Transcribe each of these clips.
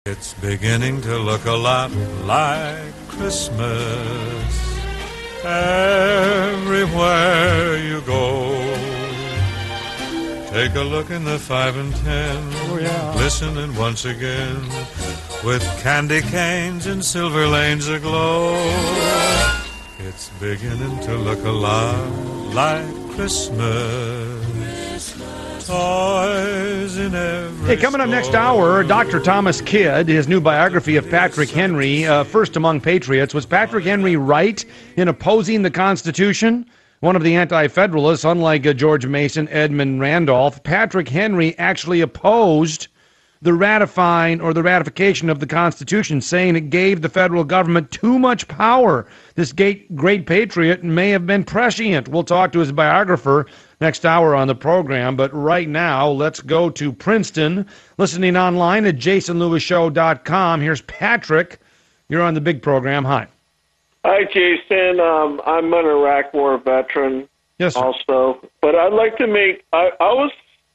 It's beginning to look a lot like Christmas everywhere you go. Take a look in the 5 and 10, glistening once again, with candy canes and silver lanes aglow. It's beginning to look a lot like Christmas. Toys in every Hey, coming up next hour, Dr. Thomas Kidd, his new biography of Patrick Henry, First Among Patriots. Was Patrick Henry right in opposing the Constitution? One of the anti-federalists, unlike George Mason, Edmund Randolph, Patrick Henry actually opposed the ratification of the Constitution, saying it gave the federal government too much power. This great patriot may have been prescient. We'll talk to his biographer next hour on the program, but right now, let's go to Princeton. Listening online at jasonlewisshow.com. Here's Patrick. You're on the big program. Hi. Hi, Jason. I'm an Iraq War veteran. Yes, sir. Also, but I'd like to make. I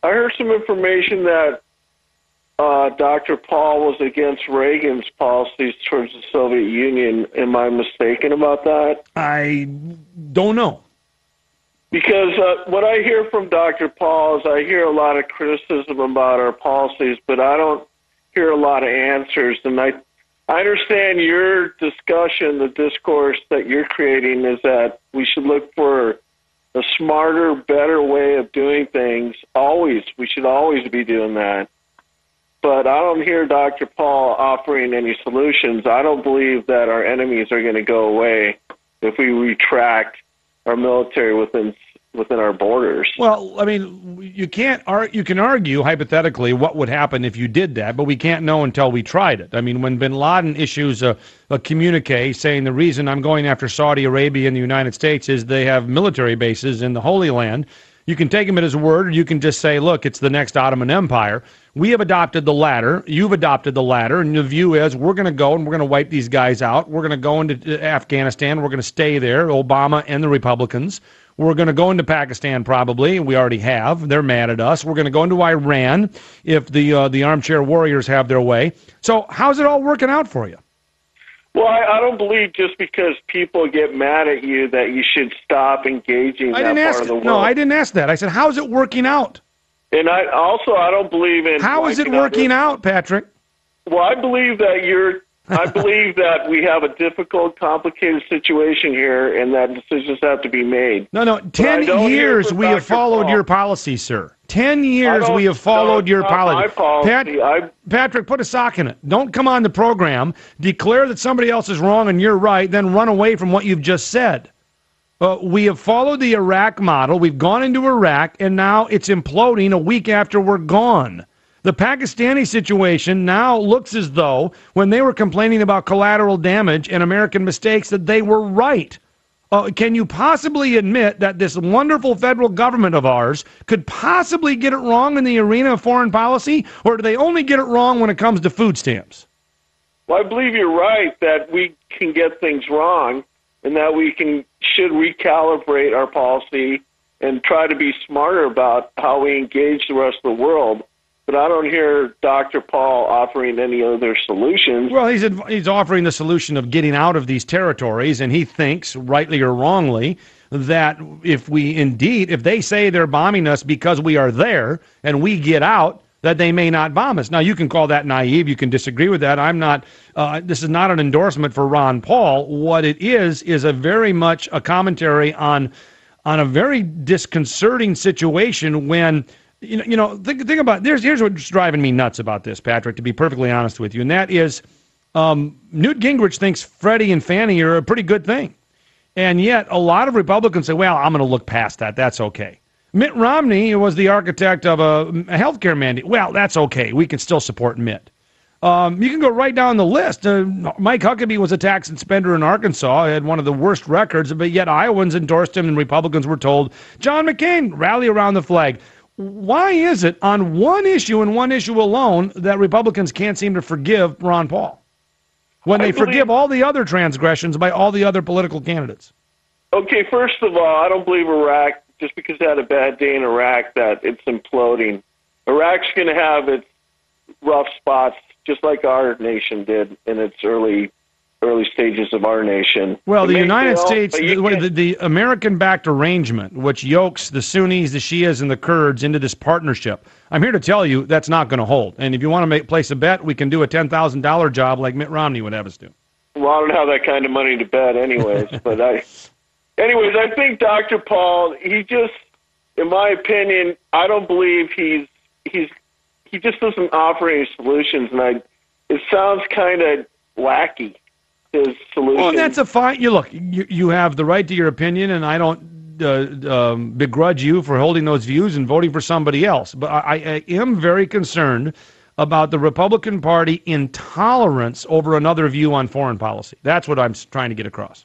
heard some information that Dr. Paul was against Reagan's policies towards the Soviet Union. Am I mistaken about that? I don't know. Because what I hear from Dr. Paul is I hear a lot of criticism about our policies, but I don't hear a lot of answers. And I understand your discussion, the discourse that you're creating is that we should look for a smarter, better way of doing things. Always. We should always be doing that. But I don't hear Dr. Paul offering any solutions. I don't believe that our enemies are going to go away if we retract our military within our borders. Well, I mean, you can argue hypothetically what would happen if you did that, but we can't know until we tried it. I mean, when bin Laden issues a communique saying the reason I'm going after Saudi Arabia and the United States is they have military bases in the Holy Land, you can take him at his word, or you can just say, look, it's the next Ottoman Empire. We have adopted the latter. You've adopted the latter. And the view is we're going to go and we're going to wipe these guys out. We're going to go into Afghanistan. We're going to stay there, Obama and the Republicans. We're going to go into Pakistan probably. We already have. They're mad at us. We're going to go into Iran if the armchair warriors have their way. So how's it all working out for you? Well, I don't believe just because people get mad at you that you should stop engaging that part of the world. No, I didn't ask that. I said, how's it working out? And I don't believe in... How is it working out, Patrick? Well, I believe that I believe that we have a difficult, complicated situation here, and that decisions have to be made. No. 10 years we have followed your policy, sir. 10 years we have followed your policy. Patrick, put a sock in it. Don't come on the program, declare that somebody else is wrong and you're right, then run away from what you've just said. We have followed the Iraq model. We've gone into Iraq, and now it's imploding a week after we're gone. The Pakistani situation now looks as though, when they were complaining about collateral damage and American mistakes, that they were right. Can you possibly admit that this wonderful federal government of ours could possibly get it wrong in the arena of foreign policy, or do they only get it wrong when it comes to food stamps? Well, I believe you're right that we can get things wrong and that we should recalibrate our policy and try to be smarter about how we engage the rest of the world. But I don't hear Dr. Paul offering any other solutions. Well, he's offering the solution of getting out of these territories, and he thinks, rightly or wrongly, that if they say they're bombing us because we are there and we get out, that they may not bomb us. Now, you can call that naive. You can disagree with that. I'm not. This is not an endorsement for Ron Paul. What it is a very much a commentary on a very disconcerting situation when. Think about here's what's driving me nuts about this, Patrick, to be perfectly honest with you, and that is Newt Gingrich thinks Freddie and Fannie are a pretty good thing. And yet a lot of Republicans say, well, I'm going to look past that. That's okay. Mitt Romney was the architect of a health care mandate. Well, that's okay. We can still support Mitt. You can go right down the list. Mike Huckabee was a tax and spender in Arkansas. He had one of the worst records, but yet Iowans endorsed him and Republicans were told, John McCain, rally around the flag. Why is it on one issue and one issue alone that Republicans can't seem to forgive Ron Paul when they forgive all the other transgressions by all the other political candidates? Okay, first of all, I don't believe Iraq, just because they had a bad day in Iraq, that it's imploding. Iraq's going to have its rough spots, just like our nation did in its early stages of our nation. Well, the United States, the American-backed arrangement, which yokes the Sunnis, the Shias, and the Kurds into this partnership, I'm here to tell you that's not going to hold. And if you want to place a bet, we can do a $10,000 job like Mitt Romney would have us do. Well, I don't have that kind of money to bet anyways. But I think Dr. Paul, he just, in my opinion, I don't believe he just doesn't offer any solutions. And it sounds kind of wacky. His solution. Well, that's a fine. You have the right to your opinion, and I don't begrudge you for holding those views and voting for somebody else. But I am very concerned about the Republican Party intolerance over another view on foreign policy. That's what I'm trying to get across.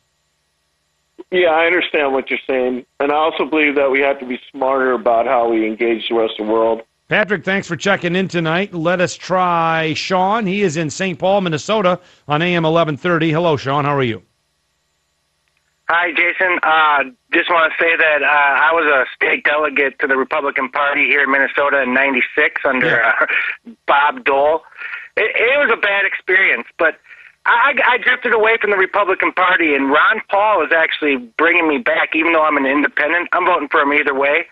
Yeah, I understand what you're saying, and I also believe that we have to be smarter about how we engage the rest of the world. Patrick, thanks for checking in tonight. Let us try Sean. He is in St. Paul, Minnesota on AM 1130. Hello, Sean. How are you? Hi, Jason. Just want to say that I was a state delegate to the Republican Party here in Minnesota in '96 under Bob Dole. It was a bad experience, but I drifted away from the Republican Party, and Ron Paul is actually bringing me back, even though I'm an independent. I'm voting for him either way.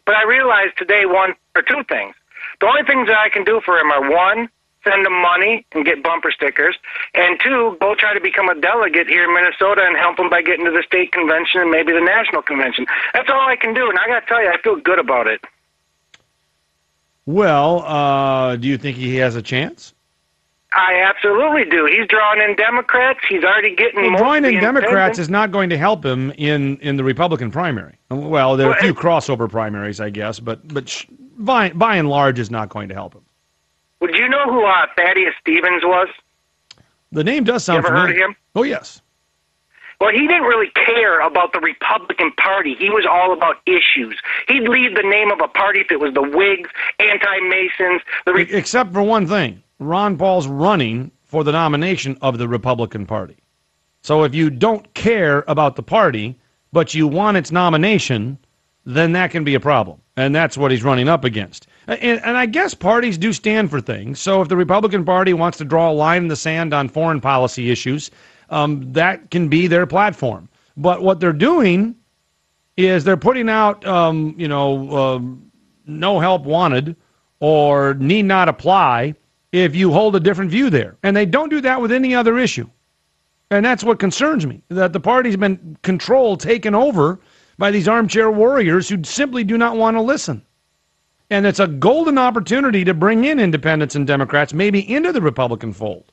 But I realized today two things. The only things that I can do for him are, one, send him money and get bumper stickers, and two, go try to become a delegate here in Minnesota and help him by getting to the state convention and maybe the national convention. That's all I can do, and I got to tell you, I feel good about it. Well, do you think he has a chance? I absolutely do. He's drawing in Democrats. He's already getting more. Drawing in Democrats is not going to help him in the Republican primary. Well, there are a few crossover primaries, I guess, but by and large is not going to help him. Would you know who Thaddeus Stevens was? The name does sound familiar. Heard of him? Oh, yes. Well, he didn't really care about the Republican Party. He was all about issues. He'd leave the name of a party if it was the Whigs, anti-Masons. Except for one thing. Ron Paul's running for the nomination of the Republican Party. So if you don't care about the party, but you want its nomination, then that can be a problem. And that's what he's running up against. And I guess parties do stand for things. So if the Republican Party wants to draw a line in the sand on foreign policy issues, that can be their platform. But what they're doing is they're putting out, no help wanted or need not apply if you hold a different view there. And they don't do that with any other issue. And that's what concerns me, that the party's been controlled, taken over by these armchair warriors who simply do not want to listen. And it's a golden opportunity to bring in independents and Democrats maybe into the Republican fold.